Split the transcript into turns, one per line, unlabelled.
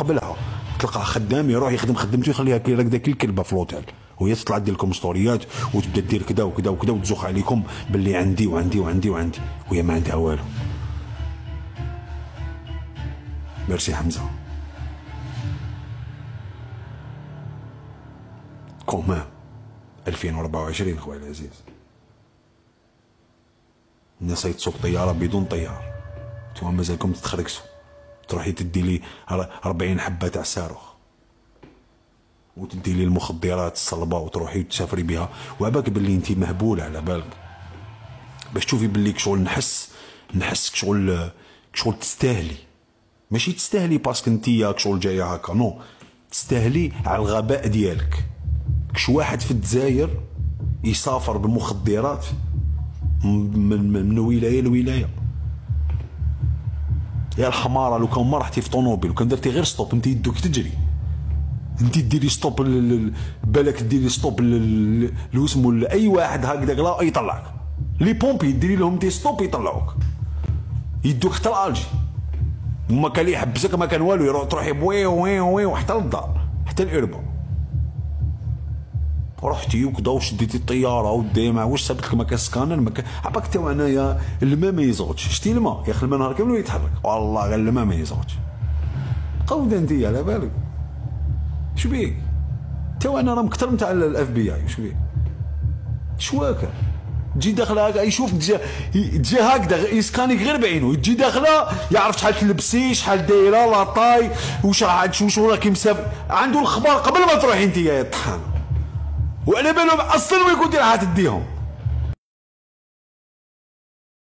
قبلها تلقاه خدام يروح يخدم خدمته يخليها كي راكده كي الكلبه في لوتيل، وهي تطلع دير لكم ستوريات وتبدا دير كذا وكذا وكذا وتزوق عليكم باللي عندي وعندي وعندي وعندي، وهي ما عندها والو. ميرسي حمزه. كومان 2024 خويا العزيز، الناس يتسوق طياره بدون طيار، نتوما مازالكم تتخركسوا، تروحي تدي لي 40 حبه تاع صاروخ وتدي لي المخدرات الصلبه وتروحي تسافري بها، وعباك باللي انت مهبوله على بالك باش تشوفي باللي كشغل نحس كشغل تستاهلي، ماشي تستاهلي باسكو انتيا كشغل جايه هكا، نو تستاهلي على الغباء ديالك. كش واحد في الجزائر يسافر بالمخدرات من ولايه لولايه، يا الحماره لو كان ما رحتي في طونوبيل وكان درتي غير ستوب، انت يدوك تجري، انت ديري ستوب بالك ديري ستوب لو اسمو اي واحد هكذا لا يطلعك، لي بومبي ديري لهم دي ستوب يطلعوك، يدوك حتى الالجي، وما كان يحبسك ما كان والو، يروح تروحي بوي وي وي حتى للدار حتى الاربه. رحتي وكذا وشديتي الطياره ودي مع واش سابت لك ما كان سكانر ما كان عباك تو انايا الماء ما يزغطش، شتي الماء يا اخي الماء نهار كامل يتحرك والله غير الماء ما يزغطش. قوده انت على بالك شبيك تو انا راه مكثر نتاع الاف بي اي، شبيك شواكه تجي داخله هكا يشوف تجي هكذا يسكانيك غير بعينه، تجي داخله يعرف شحال تلبسي شحال دايره لا طاي واش راكي مسافر، عنده الخبر قبل ما تروحي انت يا طحانه، وعلى بالهم اصلا ما يكون راح تديهم.